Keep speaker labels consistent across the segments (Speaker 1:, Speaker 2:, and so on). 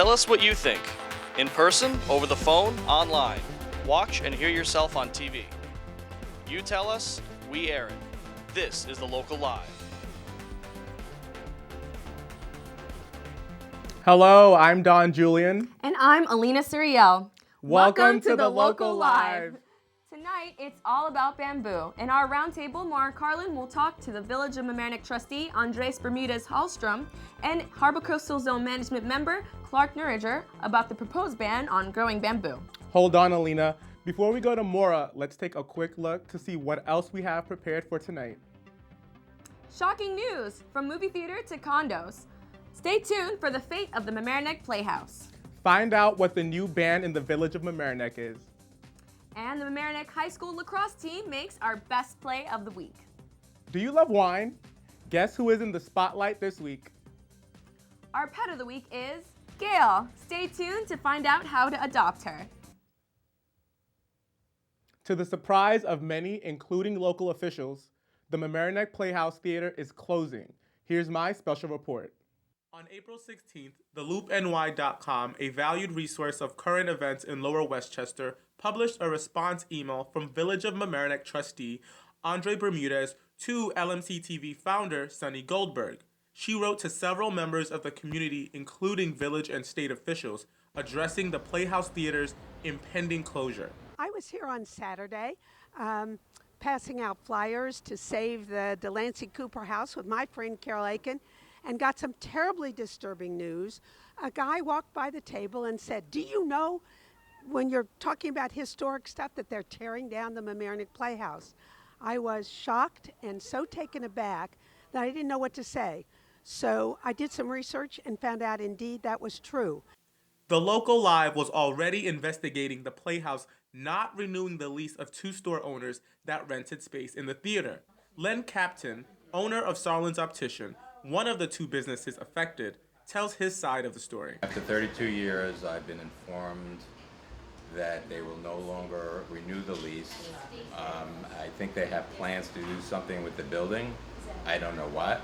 Speaker 1: Tell us what you think. In person, over the phone, online. Watch and hear yourself on TV. You tell us, we air it. This is The Local Live.
Speaker 2: Hello, I'm Don Julian.
Speaker 3: And I'm Alina Suriel.
Speaker 2: Welcome to The Local Live.
Speaker 3: Tonight, it's all about bamboo. In our roundtable, Maura Carlin will talk to the Village of Mamaroneck trustee, Andres Bermudez Hallstrom, and Harbor Coastal Zone Management member, Clark Nuriger, about the proposed ban on growing bamboo.
Speaker 2: Hold on, Alina. Before we go to Maura, let's take a quick look to see what else we have prepared for tonight.
Speaker 3: Shocking news, from movie theater to condos. Stay tuned for the fate of the Mamaroneck Playhouse.
Speaker 2: Find out what the new band in the Village of Mamaroneck is.
Speaker 3: And the Mamaroneck High School lacrosse team makes our best play of the week.
Speaker 2: Do you love wine? Guess who is in the spotlight this week?
Speaker 3: Our pet of the week is Gail. Stay tuned to find out how to adopt her.
Speaker 2: To the surprise of many, including local officials, the Mamaroneck Playhouse Theater is closing. Here's my special report. On April 16th, theloopny.com, a valued resource of current events in Lower Westchester, published a response email from Village of Mamaroneck trustee Andre Bermudez to lmc-tv founder Sunny Goldberg. She wrote to several members of the community, including village and state officials, addressing the Playhouse Theater's impending closure.
Speaker 4: I was here on Saturday passing out flyers to save the Delancey Cooper House with my friend Carol Aiken, and got some terribly disturbing news. A guy walked by the table and said, "Do you know when you're talking about historic stuff that they're tearing down the Mamaroneck Playhouse?" I was shocked and so taken aback that I didn't know what to say. So I did some research and found out indeed that was true.
Speaker 2: The Local Live was already investigating the Playhouse not renewing the lease of two store owners that rented space in the theater. Len Captain, owner of Sarlin's Optician, one of the two businesses affected, tells his side of the story.
Speaker 5: After 32 years, I've been informed that they will no longer renew the lease. I think they have plans to do something with the building. I don't know what,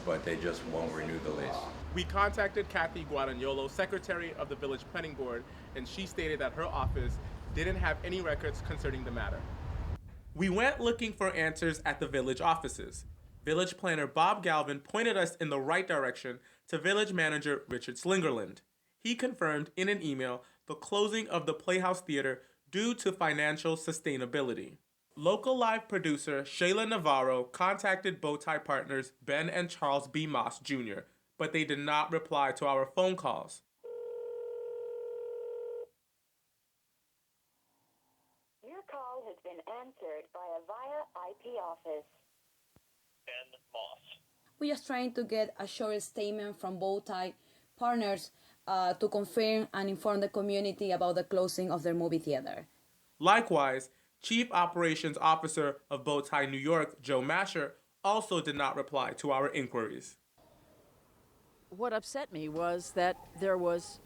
Speaker 5: but they just won't renew the lease.
Speaker 2: We contacted Kathy Guadagnolo, secretary of the Village Planning Board, and she stated that her office didn't have any records concerning the matter. We went looking for answers at the village offices. Village planner Bob Galvin pointed us in the right direction to village manager Richard Slingerland. He confirmed in an email the closing of the Playhouse Theater due to financial sustainability. Local Live producer Shayla Navarro contacted Bowtie partners Ben and Charles B. Moss Jr., but they did not reply to our phone calls.
Speaker 6: Your call has been answered via IP office.
Speaker 1: Ben Moss.
Speaker 7: We're just trying to get a short statement from Bowtie partners to confirm and inform the community about the closing of their movie theater.
Speaker 2: Likewise, Chief Operations Officer of Bowtie New York, Joe Masher, also did not reply to our inquiries.
Speaker 8: What upset me was that there was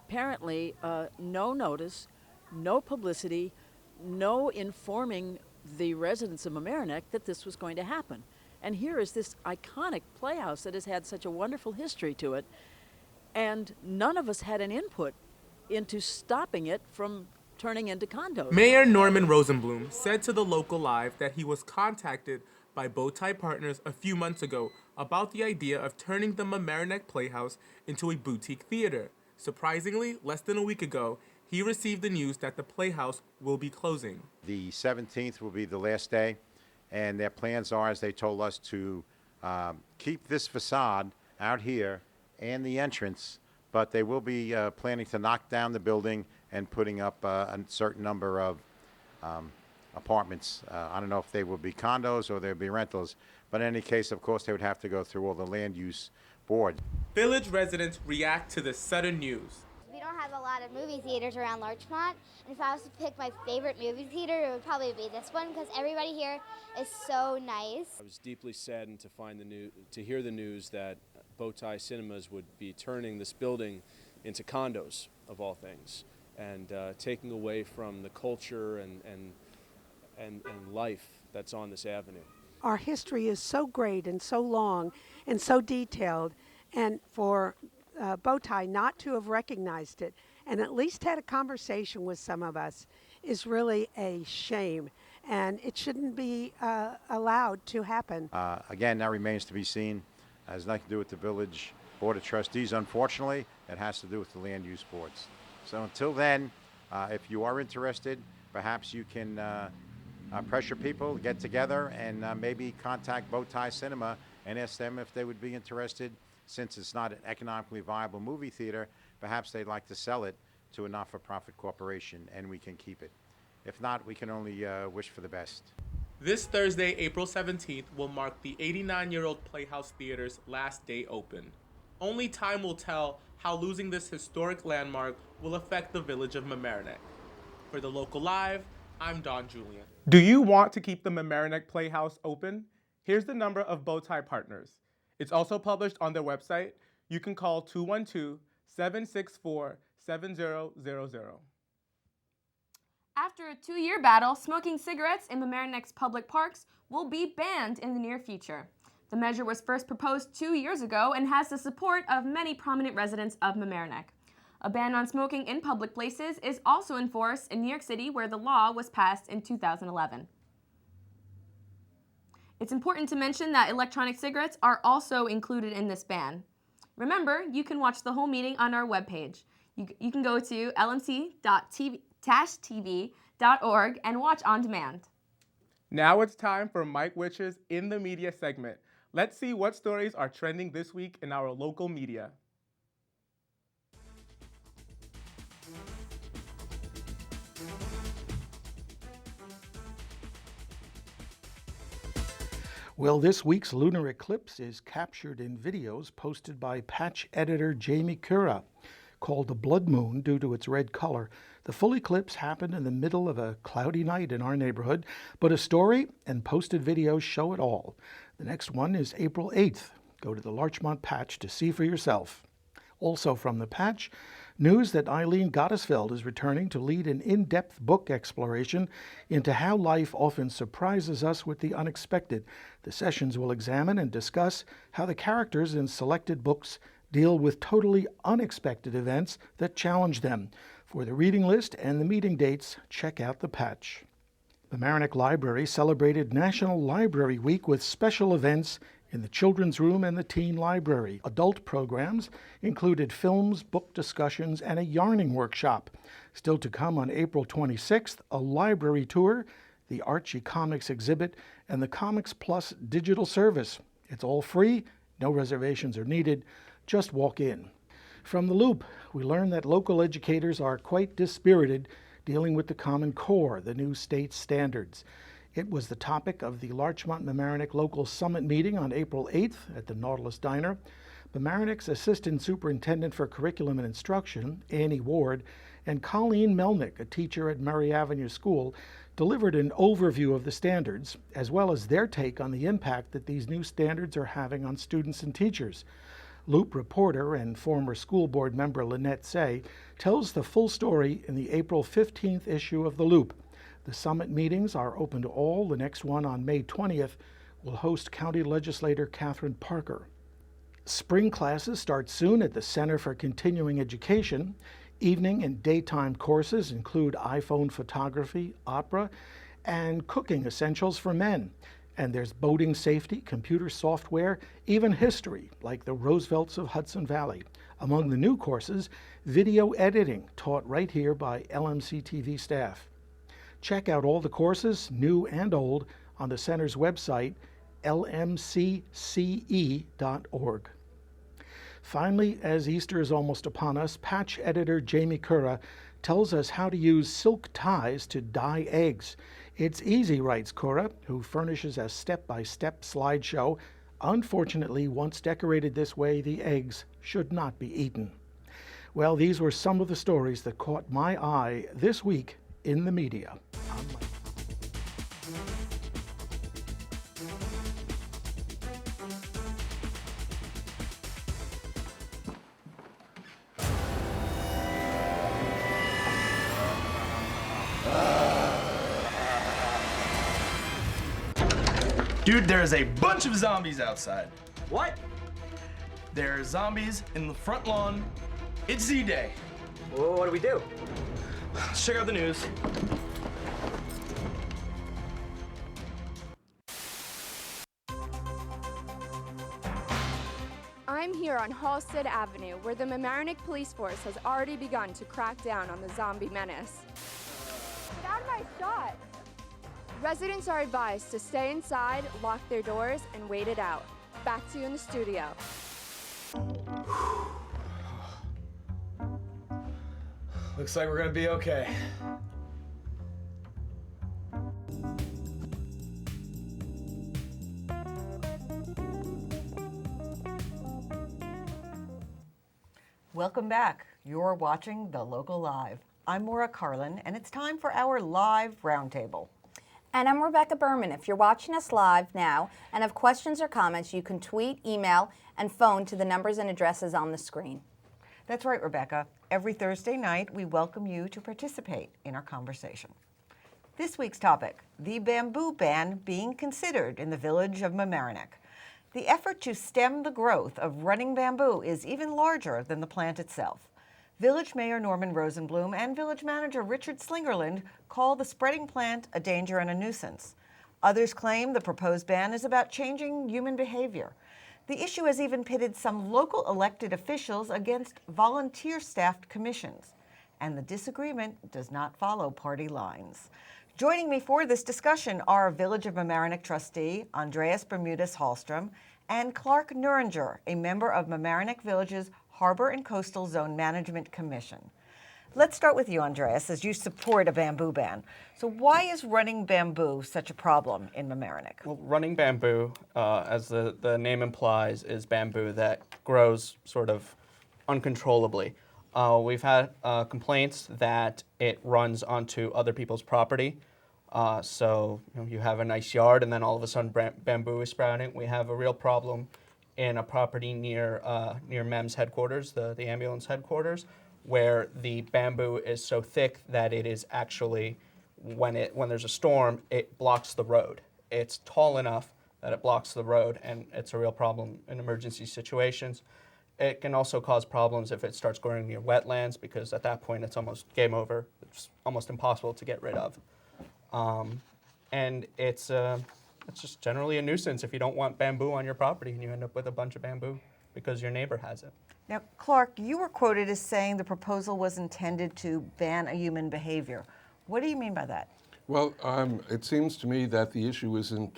Speaker 8: apparently no notice, no publicity, no informing the residents of Mamaroneck that this was going to happen. And here is this iconic playhouse that has had such a wonderful history to it, and none of us had an input into stopping it from turning into condos.
Speaker 2: Mayor Norman Rosenblum said to the Local Live that he was contacted by Bowtie partners a few months ago about the idea of turning the Mamaroneck Playhouse into a boutique theater. Surprisingly, less than a week ago, he received the news that the Playhouse will be closing.
Speaker 9: The 17th will be the last day, and their plans are, as they told us, to keep this facade out here and the entrance, but they will be planning to knock down the building and putting up a certain number of apartments. I don't know if they will be condos or they'll be rentals, but in any case, of course, they would have to go through all the land use boards.
Speaker 2: Village residents react to the sudden news.
Speaker 10: We don't have a lot of movie theaters around Larchmont, and if I was to pick my favorite movie theater, it would probably be this one because everybody here is so nice.
Speaker 11: I was deeply saddened to hear the news that Bowtie Cinemas would be turning this building into condos, of all things, and taking away from the culture and life that's on this avenue.
Speaker 4: Our history is so great and so long and so detailed, and for Bowtie not to have recognized it and at least had a conversation with some of us is really a shame, and it shouldn't be allowed to happen.
Speaker 9: Again, that remains to be seen. It has nothing to do with the Village Board of Trustees, unfortunately. It has to do with the land use boards. So until then, if you are interested, perhaps you can pressure people, get together, and maybe contact Bowtie Cinema and ask them if they would be interested. Since it's not an economically viable movie theater, perhaps they'd like to sell it to a not-for-profit corporation, and we can keep it. If not, we can only wish for the best.
Speaker 2: This Thursday, April 17th, will mark the 89-year-old Playhouse Theater's last day open. Only time will tell how losing this historic landmark will affect the village of Mamaroneck. For the Local Live, I'm Don Julian. Do you want to keep the Mamaroneck Playhouse open? Here's the number of Bowtie partners. It's also published on their website. You can call 212-764-7000.
Speaker 3: After a 2-year battle, smoking cigarettes in Mamaroneck's public parks will be banned in the near future. The measure was first proposed 2 years ago and has the support of many prominent residents of Mamaroneck. A ban on smoking in public places is also in force in New York City, where the law was passed in 2011. It's important to mention that electronic cigarettes are also included in this ban. Remember, you can watch the whole meeting on our webpage. You can go to lmc-tv.org and watch on demand.
Speaker 2: Now it's time for Mike Witch's In the Media segment. Let's see what stories are trending this week in our local media.
Speaker 12: Well, this week's lunar eclipse is captured in videos posted by patch editor Jamie Cura. Called the blood moon due to its red color, the full eclipse happened in the middle of a cloudy night in our neighborhood, but a story and posted videos show it all. The next one is April 8th. Go to the Larchmont Patch to see for yourself. Also from the Patch, news that Eileen Gottesfeld is returning to lead an in-depth book exploration into how life often surprises us with the unexpected. The sessions will examine and discuss how the characters in selected books deal with totally unexpected events that challenge them. For the reading list and the meeting dates, check out the Patch. The Mamaroneck Library celebrated National Library Week with special events in the Children's Room and the Teen Library. Adult programs included films, book discussions, and a yarning workshop. Still to come on April 26th, a library tour, the Archie Comics exhibit, and the Comics Plus digital service. It's all free, no reservations are needed, just walk in. From the Loop, we learned that local educators are quite dispirited dealing with the Common Core, the new state standards. It was the topic of the Larchmont Mamaroneck Local Summit meeting on April 8th at the Nautilus Diner. Mamaroneck's Assistant Superintendent for Curriculum and Instruction, Annie Ward, and Colleen Melnick, a teacher at Murray Avenue School, delivered an overview of the standards, as well as their take on the impact that these new standards are having on students and teachers. Loop reporter and former school board member Lynette Say tells the full story in the April 15th issue of The Loop. The summit meetings are open to all. The next one on May 20th will host County Legislator Catherine Parker. Spring classes start soon at the Center for Continuing Education. Evening and daytime courses include iPhone photography, opera, and cooking essentials for men. And there's boating safety, computer software, even history, like the Roosevelts of Hudson Valley. Among the new courses, video editing, taught right here by lmc-tv staff. Check out all the courses, new and old, on the center's website, lmc-ce.org. Finally, as Easter is almost upon us, patch editor Jamie Cura tells us how to use silk ties to dye eggs. It's easy, writes Cura, who furnishes a step-by-step slideshow. Unfortunately, once decorated this way, the eggs should not be eaten. Well, these were some of the stories that caught my eye this week in the media.
Speaker 13: Dude, there is a bunch of zombies outside.
Speaker 14: What?
Speaker 13: There are zombies in the front lawn. It's Z-Day.
Speaker 14: Well, what do we do?
Speaker 13: Let's check out the news.
Speaker 15: I'm here on Halstead Avenue, where the Mamaroneck Police Force has already begun to crack down on the zombie menace. Get out of my shot! Residents are advised to stay inside, lock their doors, and wait it out. Back to you in the studio.
Speaker 13: Looks like we're gonna be okay.
Speaker 16: Welcome back. You're watching The Local Live. I'm Maura Carlin, and it's time for our live roundtable.
Speaker 17: And I'm Rebecca Berman. If you're watching us live now and have questions or comments, you can tweet, email, and phone to the numbers and addresses on the screen.
Speaker 16: That's right, Rebecca. Every Thursday night, we welcome you to participate in our conversation. This week's topic, the bamboo ban being considered in the village of Mamaroneck. The effort to stem the growth of running bamboo is even larger than the plant itself. Village Mayor Norman Rosenblum and Village Manager Richard Slingerland call the spreading plant a danger and a nuisance. Others claim the proposed ban is about changing human behavior. The issue has even pitted some local elected officials against volunteer-staffed commissions. And the disagreement does not follow party lines. Joining me for this discussion are Village of Mamaroneck trustee Andreas Bermudez Hallstrom and Clark Nuringer, a member of Mamaroneck Village's Harbor and Coastal Zone Management Commission. Let's start with you, Andreas, as you support a bamboo ban. So why is running bamboo such a problem in Mamaroneck?
Speaker 18: Well, running bamboo, as the name implies, is bamboo that grows sort of uncontrollably. We've had complaints that it runs onto other people's property. So you have a nice yard and then all of a sudden bamboo is sprouting. We have a real problem in a property near MEM's headquarters, the ambulance headquarters, where the bamboo is so thick that it is actually, when there's a storm, it blocks the road. It's tall enough that it blocks the road, and it's a real problem in emergency situations. It can also cause problems if it starts growing near wetlands, because at that point it's almost game over. It's almost impossible to get rid of. And it's just generally a nuisance if you don't want bamboo on your property and you end up with a bunch of bamboo because your neighbor has it.
Speaker 16: Now, Clark, you were quoted as saying the proposal was intended to ban a human behavior. What do you mean by that?
Speaker 19: Well, it seems to me that the issue isn't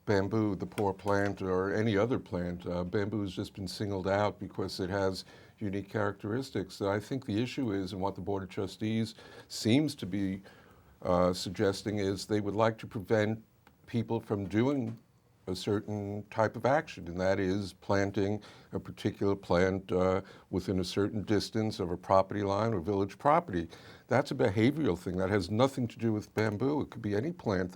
Speaker 19: bamboo, the poor plant, or any other plant. Bamboo has just been singled out because it has unique characteristics. I think the issue is, and what the Board of Trustees seems to be suggesting, is they would like to prevent people from doing a certain type of action, and that is planting a particular plant within a certain distance of a property line or village property. That's a behavioral thing. That has nothing to do with bamboo. It could be any plant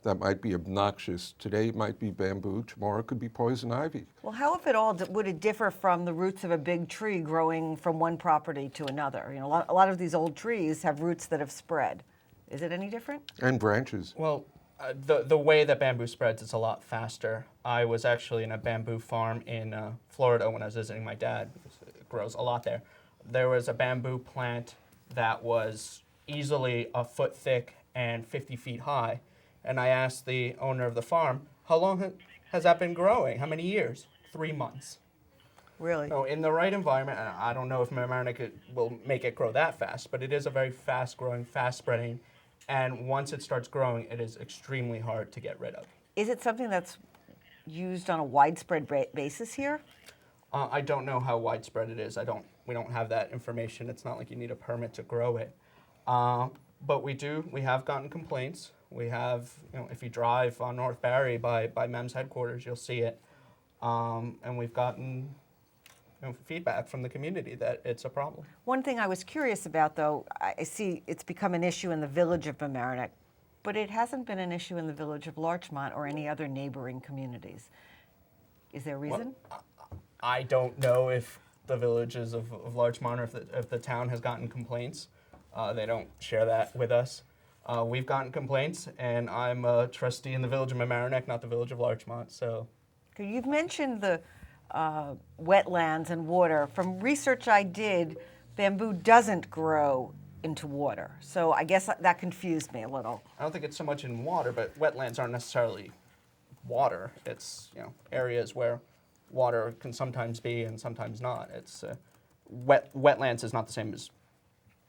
Speaker 19: that might be obnoxious. Today it might be bamboo, tomorrow it could be poison ivy.
Speaker 16: Well, how, if at all, would it differ from the roots of a big tree growing from one property to another? You know, a lot of these old trees have roots that have spread. Is it any different?
Speaker 19: And branches.
Speaker 18: Well, the way that bamboo spreads is a lot faster. I was actually in a bamboo farm in Florida when I was visiting my dad, because it grows a lot there. There was a bamboo plant that was easily a foot thick and 50 feet high. And I asked the owner of the farm, how long has that been growing? How many years? 3 months.
Speaker 16: Really?
Speaker 18: So in the right environment, and I don't know if Mamaroneck will make it grow that fast, but it is a very fast growing, fast spreading. And once it starts growing, it is extremely hard to get rid of.
Speaker 16: Is it something that's used on a widespread basis here?
Speaker 18: I don't know how widespread it is. We don't have that information. It's not like you need a permit to grow it. But we have gotten complaints. We have, if you drive on North Barry by MEM's headquarters, you'll see it. And we've gotten feedback from the community that it's a problem.
Speaker 16: One thing I was curious about, though, I see it's become an issue in the village of Mamaroneck, but it hasn't been an issue in the village of Larchmont or any other neighboring communities. Is there a reason?
Speaker 18: Well, I don't know if the villages of Larchmont or if the town has gotten complaints. They don't share that with us. We've gotten complaints, and I'm a trustee in the village of Mamaroneck, not the village of Larchmont. So,
Speaker 16: you've mentioned the wetlands and water. From research I did, bamboo doesn't grow into water. So I guess that confused me a little.
Speaker 18: I don't think it's so much in water, but wetlands aren't necessarily water. It's areas where water can sometimes be and sometimes not. It's wetlands is not the same as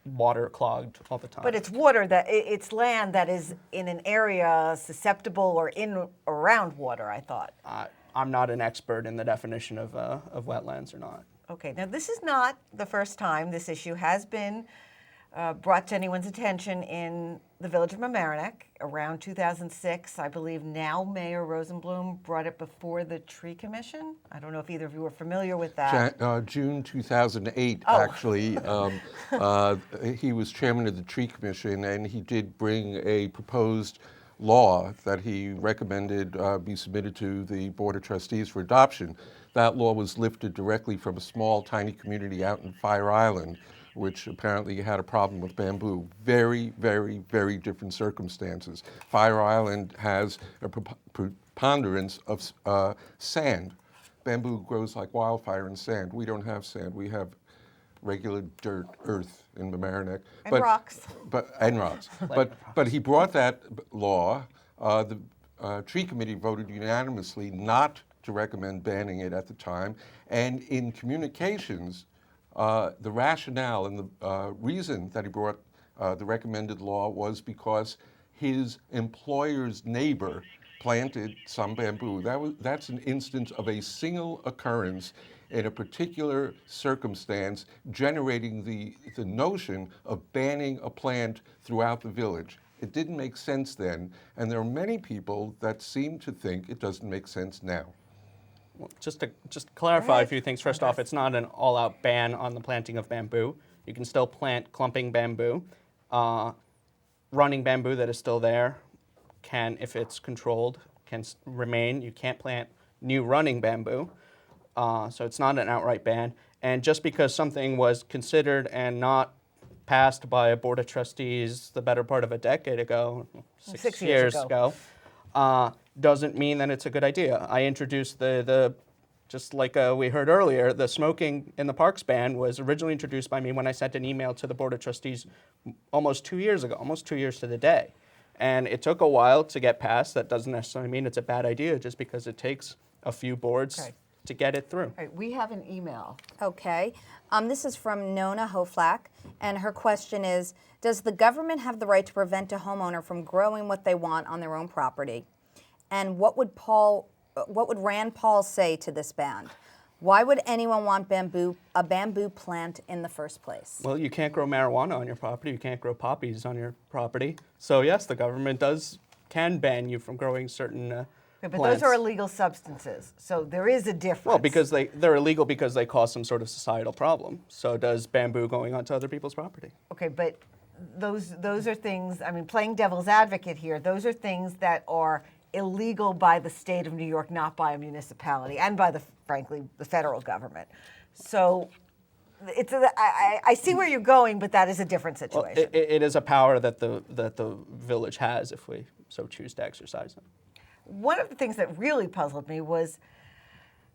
Speaker 18: water clogged all the time.
Speaker 16: But it's water it's land that is in an area susceptible or in around water, I thought.
Speaker 18: I'm not an expert in the definition of wetlands or not.
Speaker 16: Okay, now this is not the first time this issue has been brought to anyone's attention in the village of Mamaroneck around 2006. I believe now Mayor Rosenblum brought it before the Tree Commission. I don't know if either of you were familiar with that.
Speaker 19: June 2008,
Speaker 16: Oh.
Speaker 19: actually. He was chairman of the Tree Commission, and he did bring a proposed law that he recommended be submitted to the Board of Trustees for adoption. That law was lifted directly from a small, tiny community out in Fire Island, which apparently had a problem with bamboo. Very, very, very different circumstances. Fire Island has a preponderance of sand. Bamboo grows like wildfire in sand. We don't have sand. We have regular dirt, earth in Mamaroneck.
Speaker 16: And rocks.
Speaker 19: And rocks. But he brought that law. The Tree Committee voted unanimously not to recommend banning it at the time. And in communications, the rationale and the reason that he brought the recommended law was because his employer's neighbor planted some bamboo. That's an instance of a single occurrence in a particular circumstance, generating the notion of banning a plant throughout the village. It didn't make sense then, and there are many people that seem to think it doesn't make sense now.
Speaker 18: Well, just to clarify a few things. First off, it's not an all-out ban on the planting of bamboo. You can still plant clumping bamboo. Running bamboo that is still there can, if it's controlled, can remain. You can't plant new running bamboo. So it's not an outright ban. And just because something was considered and not passed by a board of trustees the better part of a decade ago, six years ago, doesn't mean that it's a good idea. I introduced just like we heard earlier, the smoking in the parks ban was originally introduced by me when I sent an email to the board of trustees almost 2 years ago, almost 2 years to the day. And it took a while to get passed. That doesn't necessarily mean it's a bad idea, just because it takes a few boards to get it through.
Speaker 16: All right, we have an email.
Speaker 17: Okay. This is from Nona Hoflack, and her question is, does the government have the right to prevent a homeowner from growing what they want on their own property? And what would Rand Paul say to this ban? Why would anyone want a bamboo plant in the first place?
Speaker 18: Well, you can't grow marijuana on your property. You can't grow poppies on your property. So yes, the government can ban you from growing certain
Speaker 16: But
Speaker 18: plants.
Speaker 16: those are illegal substances, so there is a difference.
Speaker 18: Well, because they're illegal because they cause some sort of societal problem. So does bamboo going onto other people's property.
Speaker 16: Okay, but those are things, I mean, playing devil's advocate here, those are things that are illegal by the state of New York, not by a municipality, and by frankly, the federal government. So I see where you're going, but that is a different situation.
Speaker 18: Well, it is a power that the village has if we so choose to exercise it.
Speaker 16: One of the things that really puzzled me was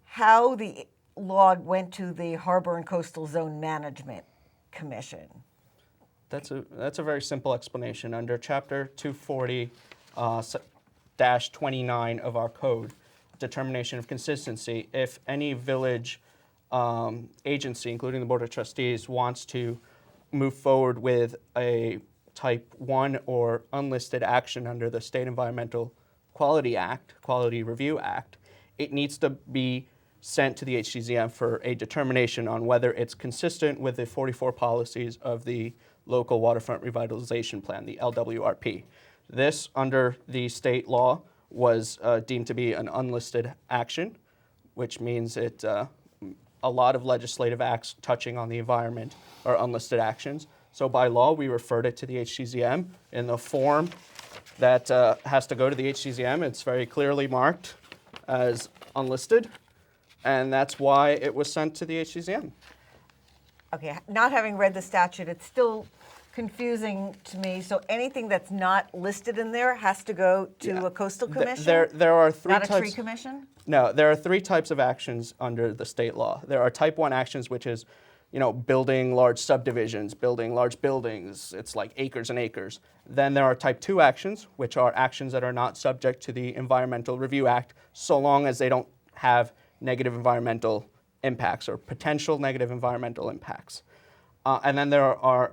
Speaker 16: how the law went to the Harbor and Coastal Zone Management Commission.
Speaker 18: That's a very simple explanation. Under Chapter 240-29 of our code, determination of consistency, if any village agency, including the Board of Trustees, wants to move forward with a Type 1 or unlisted action under the State Environmental Quality Review Act, it needs to be sent to the HCZM for a determination on whether it's consistent with the 44 policies of the Local Waterfront Revitalization Plan, the LWRP. This, under the state law, was deemed to be an unlisted action, which means a lot of legislative acts touching on the environment are unlisted actions. So by law, we referred it to the HCZM in the form that has to go to the HCZM. It's very clearly marked as unlisted, and that's why it was sent to the HCZM.
Speaker 16: Okay, not having read the statute, it still confusing to me. So anything that's not listed in there has to go to a coastal commission?
Speaker 18: There are three
Speaker 16: not
Speaker 18: types.
Speaker 16: a tree commission?
Speaker 18: No, there are three types of actions under the state law. There are type 1 actions, which is, building large subdivisions, building large buildings. It's like acres and acres. Then there are type 2 actions, which are actions that are not subject to the Environmental Review Act, so long as they don't have negative environmental impacts or potential negative environmental impacts. And then there are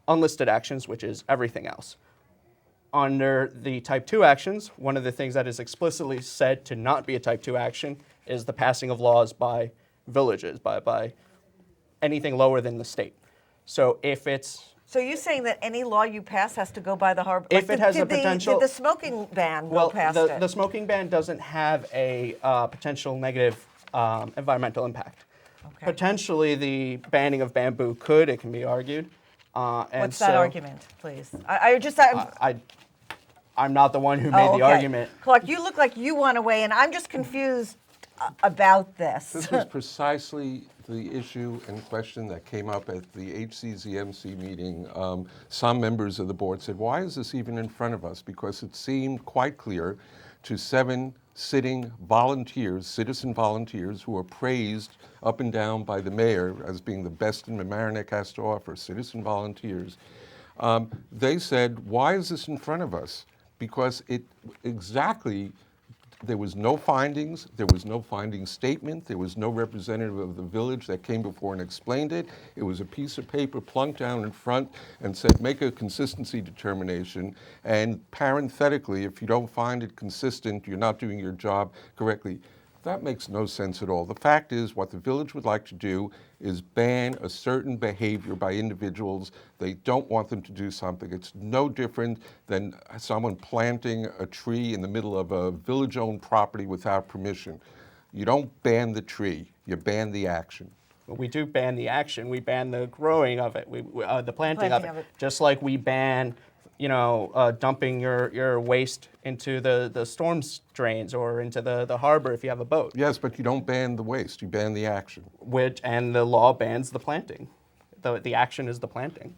Speaker 18: unlisted actions, which is everything else. Under the type 2 actions, one of the things that is explicitly said to not be a type 2 action is the passing of laws by villages, by anything lower than the state. So if it's...
Speaker 16: So you're saying that any law you pass has to go by the harbor?
Speaker 18: If it has a potential...
Speaker 16: Did the smoking ban go past it?
Speaker 18: The smoking ban doesn't have a potential negative environmental impact.
Speaker 16: Okay.
Speaker 18: Potentially, the banning of bamboo could, it can be argued.
Speaker 16: What's that argument, please?
Speaker 18: I'm not the one who made the argument.
Speaker 16: Clark, you look like you want to weigh in. I'm just confused about this.
Speaker 19: This was precisely the issue and question that came up at the HCZMC meeting. Some members of the board said, why is this even in front of us? Because it seemed quite clear to 7 sitting volunteers, citizen volunteers, who were praised up and down by the mayor as being the best in Mamaroneck has to offer, citizen volunteers. They said, why is this in front of us? Because there was no findings, there was no finding statement, there was no representative of the village that came before and explained it. It was a piece of paper plunked down in front and said, make a consistency determination, and parenthetically, if you don't find it consistent, you're not doing your job correctly. That makes no sense at all. The fact is, what the village would like to do is ban a certain behavior by individuals. They don't want them to do something. It's no different than someone planting a tree in the middle of a village-owned property without permission. You don't ban the tree, you ban the action.
Speaker 18: But we do ban the action. We ban the growing of it, the planting of it. Just like we ban dumping your waste into the storm drains or into the harbor if you have a boat.
Speaker 19: Yes, but you don't ban the waste, you ban the action.
Speaker 18: And the law bans the planting. The action is the planting.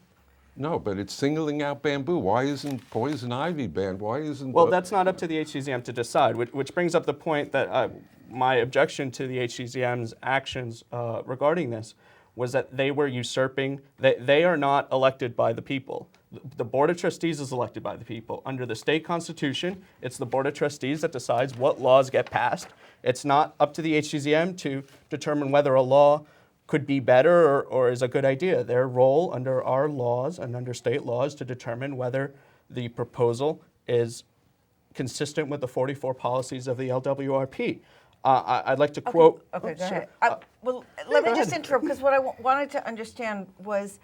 Speaker 19: No, but it's singling out bamboo. Why isn't poison ivy banned? Why isn't...
Speaker 18: Well, that's not up to the HCZM to decide, which brings up the point that my objection to the HCZM's actions regarding this was that they were usurping, they are not elected by the people. The Board of Trustees is elected by the people. Under the state constitution, it's the Board of Trustees that decides what laws get passed. It's not up to the HCZM to determine whether a law could be better or is a good idea. Their role under our laws and under state laws to determine whether the proposal is consistent with the 44 policies of the LWRP. I'd like to quote...
Speaker 16: Okay, go ahead. Well, let me just interrupt, because what I wanted to understand was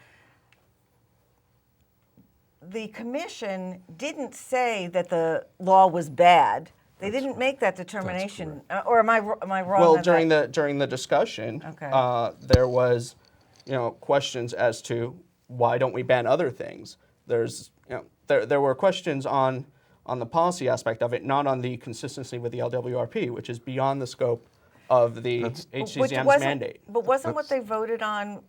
Speaker 16: the commission didn't say that the law was bad. They didn't make that determination. Or am I wrong?
Speaker 18: Well, during the discussion, there was, questions as to why don't we ban other things. There were questions on the policy aspect of it, not on the consistency with the LWRP, which is beyond the scope of the HCZM's mandate.
Speaker 16: But wasn't what they voted on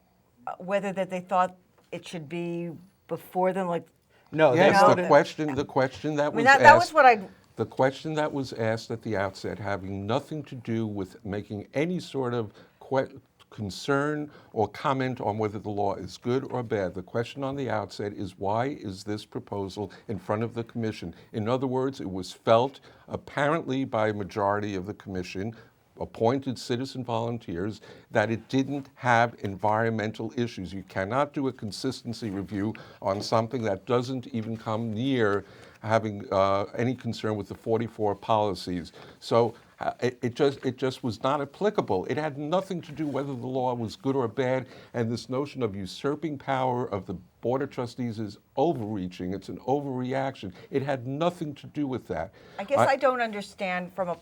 Speaker 16: whether that they thought it should be before them, like?
Speaker 19: No, yes, the question that was asked.
Speaker 16: That was what I.
Speaker 19: The question that was asked at the outset, having nothing to do with making any sort of concern or comment on whether the law is good or bad. The question on the outset is, why is this proposal in front of the commission? In other words, it was felt apparently by a majority of the commission, appointed citizen volunteers, that it didn't have environmental issues. You cannot do a consistency review on something that doesn't even come near having any concern with the 44 policies. So it just was not applicable. It had nothing to do whether the law was good or bad, and this notion of usurping power of the Board of Trustees is overreaching. It's an overreaction. It had nothing to do with that.
Speaker 16: I guess I don't understand from a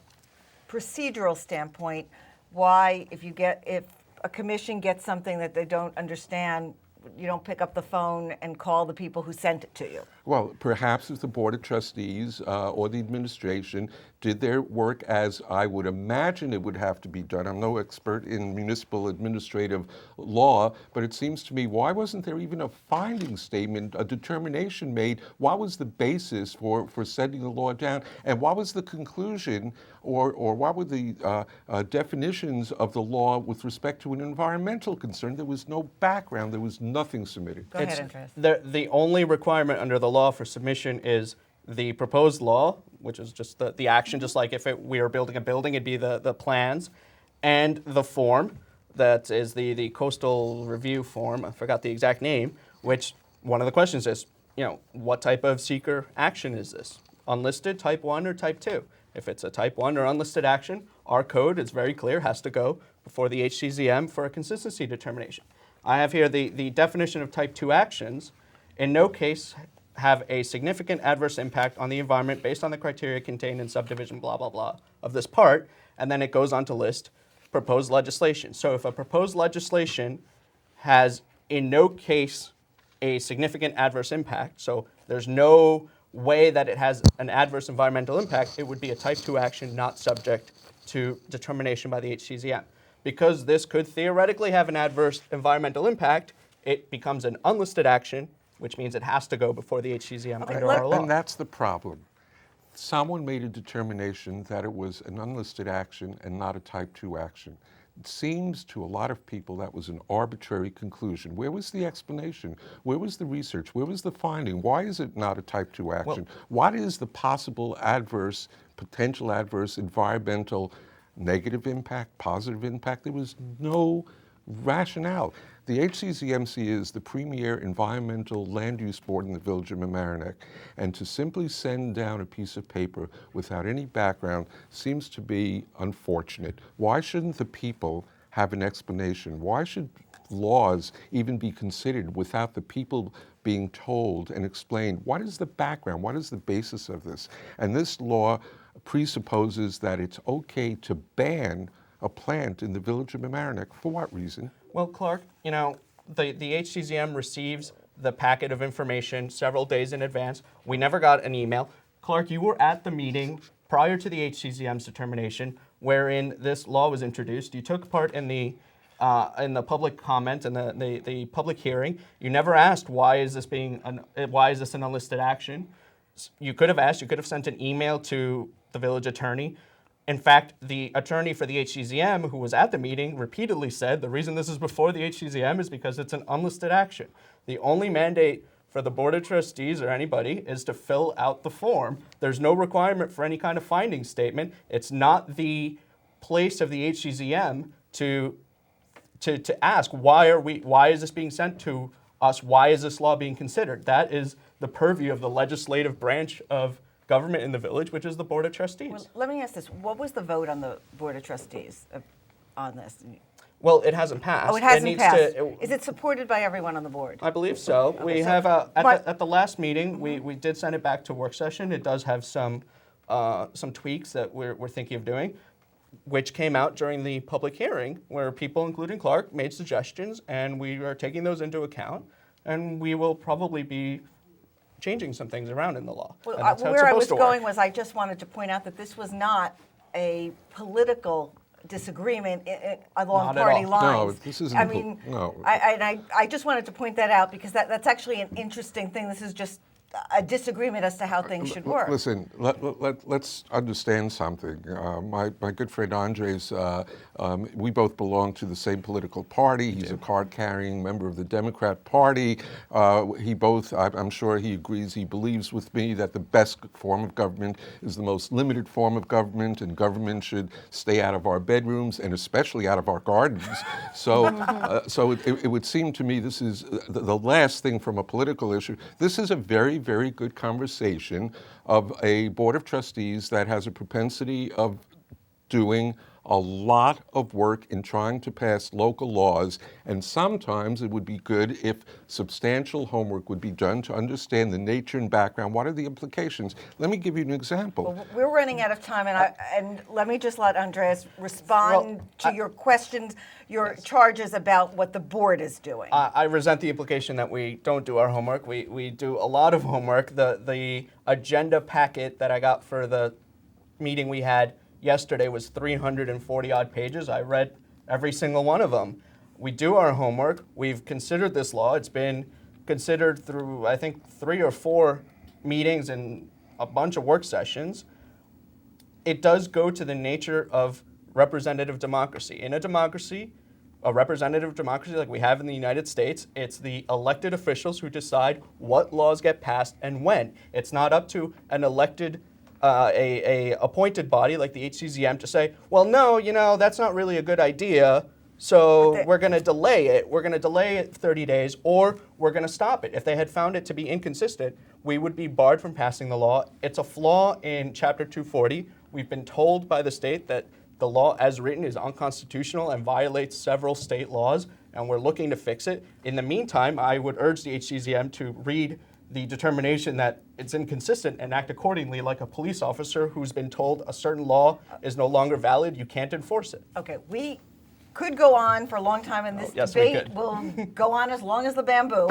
Speaker 16: procedural standpoint why if a commission gets something that they don't understand, you don't pick up the phone and call the people who sent it to you?
Speaker 19: Well, perhaps if the Board of Trustees or the administration did their work as I would imagine it would have to be done. I'm no expert in municipal administrative law, but it seems to me, why wasn't there even a finding statement, a determination made? What was the basis for sending the law down? And what was the conclusion, or what were the definitions of the law with respect to an environmental concern? There was no background. There was nothing submitted.
Speaker 16: Go ahead, Andres.
Speaker 18: The only requirement under the law for submission is the proposed law, which is just the action, just like if we were building a building, it'd be the plans, and the form that is the coastal review form. I forgot the exact name, which one of the questions is, what type of seeker action is this? Unlisted, type 1, or type 2? If it's a type 1 or unlisted action, our code, it's very clear, has to go before the HCZM for a consistency determination. I have here the definition of type 2 actions. In no case have a significant adverse impact on the environment based on the criteria contained in subdivision blah, blah, blah of this part, and then it goes on to list proposed legislation. So if a proposed legislation has in no case a significant adverse impact, so there's no way that it has an adverse environmental impact, it would be a type 2 action not subject to determination by the HCZM. Because this could theoretically have an adverse environmental impact, it becomes an unlisted action, which means it has to go before the HCZM under our law.
Speaker 19: And that's the problem. Someone made a determination that it was an unlisted action and not a type 2 action. It seems to a lot of people that was an arbitrary conclusion. Where was the explanation? Where was the research? Where was the finding? Why is it not a type 2 action? What is the possible adverse, potential adverse environmental negative impact, positive impact? There was no rationale. The HCZMC is the premier environmental land use board in the village of Mamaroneck, and to simply send down a piece of paper without any background seems to be unfortunate. Why shouldn't the people have an explanation? Why should laws even be considered without the people being told and explained what is the background, what is the basis of this? And this law presupposes that it's okay to ban a plant in the village of Mamaroneck. For what reason?
Speaker 18: Well, Clark, the HCZM receives the packet of information several days in advance. We never got an email. Clark, you were at the meeting prior to the HCZM's determination wherein this law was introduced. You took part in the public comment and the public hearing. You never asked why is this an unlisted action. You could have asked. You could have sent an email to the village attorney. In fact, the attorney for the HCZM, who was at the meeting, repeatedly said the reason this is before the HCZM is because it's an unlisted action. The only mandate for the Board of Trustees or anybody is to fill out the form. There's no requirement for any kind of finding statement. It's not the place of the HCZM to ask why is this being sent to us? Why is this law being considered? That is the purview of the legislative branch of government in the village, which is the Board of Trustees.
Speaker 16: Well, let me ask this. What was the vote on the Board of Trustees on this?
Speaker 18: Well, it hasn't passed.
Speaker 16: Oh, it hasn't passed. Is it supported by everyone on the board?
Speaker 18: I believe so.
Speaker 16: Okay,
Speaker 18: we have, at the last meeting, we did send it back to work session. It does have some tweaks that we're thinking of doing, which came out during the public hearing, where people, including Clark, made suggestions, and we are taking those into account, and we will probably be changing some things around in the law.
Speaker 16: Well, where I was going was I just wanted to point out that this was not a political disagreement along party lines.
Speaker 19: No, this isn't.
Speaker 16: I mean,
Speaker 19: no.
Speaker 16: I just wanted to point that out because that's actually an interesting thing. This is just a disagreement as to how things should work.
Speaker 19: Listen, let's understand something. My good friend Andres, we both belong to the same political party. He's a card-carrying member of the Democrat Party. I'm sure he agrees, he believes with me that the best form of government is the most limited form of government, and government should stay out of our bedrooms and especially out of our gardens. So it would seem to me this is the last thing from a political issue. This is a very, very good conversation of a Board of Trustees that has a propensity of doing a lot of work in trying to pass local laws, and sometimes it would be good if substantial homework would be done to understand the nature and background. What are the implications? Let me give you an example.
Speaker 16: Well, we're running out of time, and let me just let Andreas respond to your questions, your charges about what the board is doing.
Speaker 18: I resent the implication that we don't do our homework. We do a lot of homework. The agenda packet that I got for the meeting we had yesterday was 340 odd pages. I read every single one of them. We do our homework. We've considered this law. It's been considered through, I think, 3 or 4 meetings and a bunch of work sessions. It does go to the nature of representative democracy. In a democracy, a representative democracy like we have in the United States, it's the elected officials who decide what laws get passed and when. It's not up to an elected a appointed body like the HCZM to say, well, no, you know, that's not really a good idea, so we're going to delay it. We're going to delay it 30 days, or we're going to stop it. If they had found it to be inconsistent, we would be barred from passing the law. It's a flaw in Chapter 240. We've been told by the state that the law as written is unconstitutional and violates several state laws, and we're looking to fix it. In the meantime, I would urge the HCZM to read the determination that it's inconsistent and act accordingly, like a police officer who's been told a certain law is no longer valid, you can't enforce it.
Speaker 16: Okay, we could go on for a long time, and this debate will go on as long as the bamboo,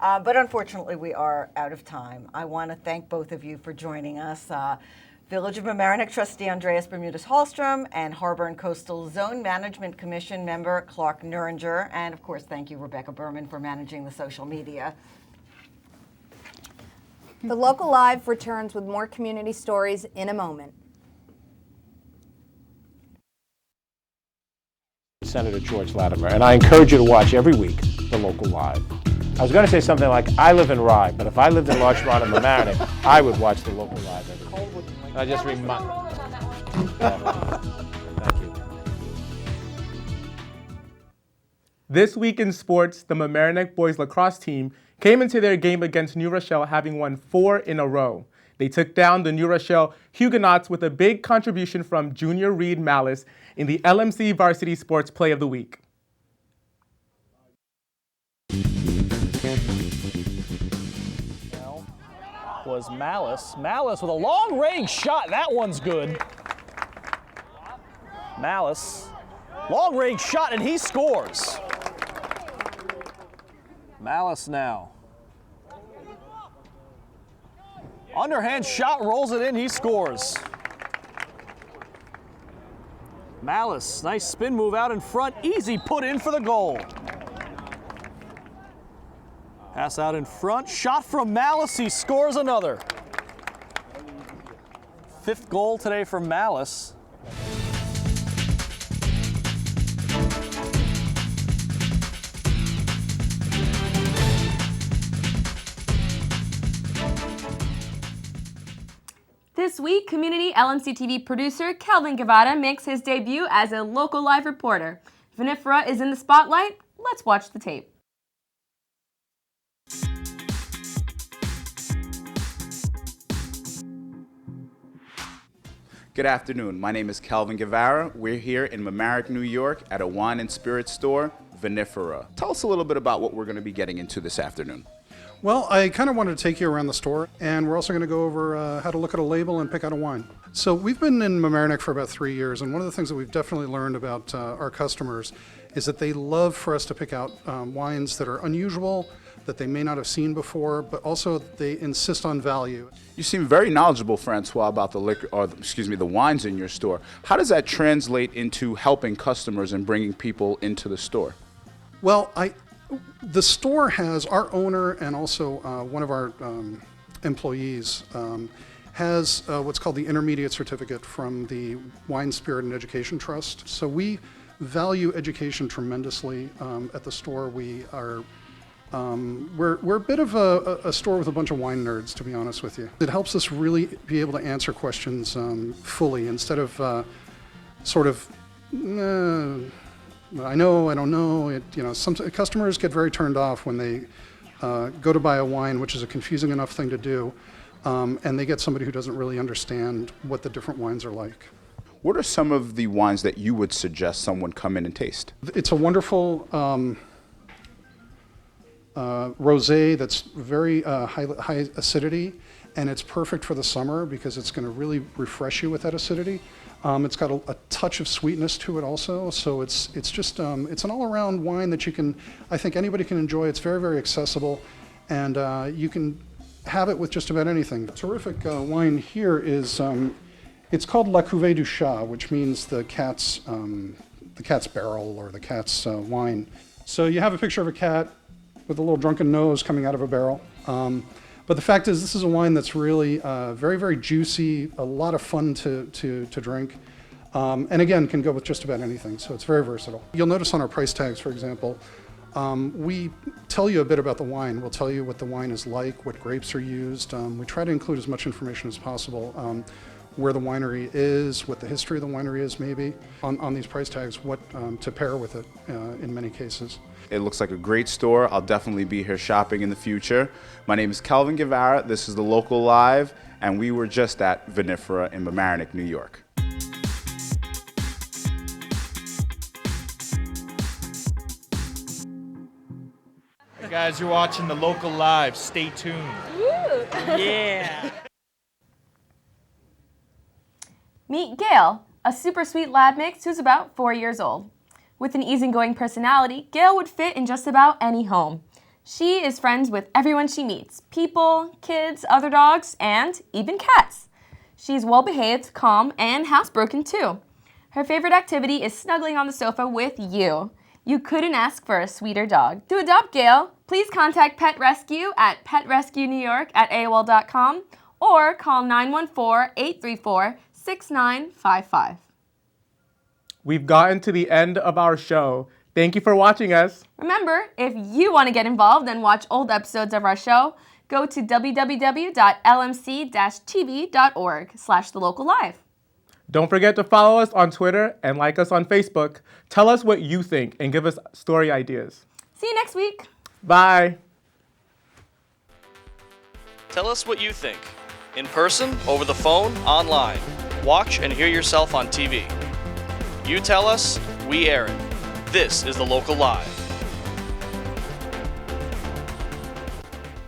Speaker 16: but unfortunately we are out of time. I want to thank both of you for joining us. Village of Mamaroneck trustee Andreas Bermudez-Hallstrom and Harbor and Coastal Zone Management Commission member Clark Nuringer, and of course thank you Rebecca Berman for managing the social media.
Speaker 17: The Local Live returns with more community stories in a moment.
Speaker 14: Senator George Latimer, and I encourage you to watch every week The Local Live. I was going to say something like, I live in Rye, but if I lived in Larchmont and Mamaroneck, I would watch The Local Live every week. I just remind. Thank you.
Speaker 2: This week in sports, the Mamaroneck boys lacrosse team came into their game against New Rochelle having won 4 in a row. They took down the New Rochelle Huguenots with a big contribution from junior Reed Malice in the LMC Varsity Sports Play of the Week.
Speaker 1: Was Malice. Malice with a long-range shot. That one's good. Malice, long-range shot, and he scores. Malice now. Underhand shot, rolls it in, he scores. Malice, nice spin move out in front, easy put in for the goal. Pass out in front, shot from Malice, he scores another. 5th goal today for Malice.
Speaker 3: This week, community LMC-TV producer Calvin Guevara makes his debut as a Local Live reporter. Vinifera is in the spotlight. Let's watch the tape.
Speaker 20: Good afternoon. My name is Calvin Guevara. We're here in Mamaroneck, New York at a wine and spirits store, Vinifera. Tell us a little bit about what we're going to be getting into this afternoon.
Speaker 21: Well, I kind of wanted to take you around the store, and we're also going to go over how to look at a label and pick out a wine. So we've been in Mamaroneck for about 3 years, and one of the things that we've definitely learned about our customers is that they love for us to pick out wines that are unusual, that they may not have seen before, but also they insist on value.
Speaker 20: You seem very knowledgeable, Francois, about the liquor, or the wines in your store. How does that translate into helping customers and bringing people into the store?
Speaker 21: Well, the store has, our owner and also one of our employees has what's called the intermediate certificate from the Wine, Spirit, and Education Trust. So we value education tremendously at the store. We are we're a bit of a store with a bunch of wine nerds, to be honest with you. It helps us really be able to answer questions fully instead of sort of, I know, I don't know. Some customers get very turned off when they go to buy a wine, which is a confusing enough thing to do, and they get somebody who doesn't really understand what the different wines are like.
Speaker 20: What are some of the wines that you would suggest someone come in and taste?
Speaker 21: It's a wonderful rosé that's very high acidity, and it's perfect for the summer because it's going to really refresh you with that acidity. It's got a touch of sweetness to it also, so it's just it's an all-around wine that I think anybody can enjoy. It's very, very accessible, and you can have it with just about anything. A terrific wine here is it's called La Cuvée du Chat, which means the cat's barrel or the cat's wine. So you have a picture of a cat with a little drunken nose coming out of a barrel. But the fact is, this is a wine that's really very, very juicy, a lot of fun to drink, and again, can go with just about anything, so it's very versatile. You'll notice on our price tags, for example, we tell you a bit about the wine. We'll tell you what the wine is like, what grapes are used. We try to include as much information as possible, where the winery is, what the history of the winery is maybe, on these price tags, what to pair with it in many cases.
Speaker 20: It looks like a great store. I'll definitely be here shopping in the future. My name is Calvin Guevara. This is The Local Live, and we were just at Vinifera in Mamaroneck, New York.
Speaker 5: Hey guys, you're watching The Local Live. Stay tuned.
Speaker 3: Woo!
Speaker 5: Yeah.
Speaker 3: Meet Gail, a super sweet lab mix who's about 4 years old. With an easygoing personality, Gail would fit in just about any home. She is friends with everyone she meets, people, kids, other dogs, and even cats. She's well-behaved, calm, and housebroken too. Her favorite activity is snuggling on the sofa with you. You couldn't ask for a sweeter dog. To adopt Gail, please contact Pet Rescue at petrescuenewyork@aol.com or call 914-834-6955.
Speaker 2: We've gotten to the end of our show. Thank you for watching us.
Speaker 3: Remember, if you want to get involved and watch old episodes of our show, go to www.lmc-tv.org/thelocallive.
Speaker 2: Don't forget to follow us on Twitter and like us on Facebook. Tell us what you think and give us story ideas.
Speaker 3: See you next week.
Speaker 2: Bye.
Speaker 1: Tell us what you think. In person, over the phone, online. Watch and hear yourself on TV. You tell us, we air it. This is The Local Live.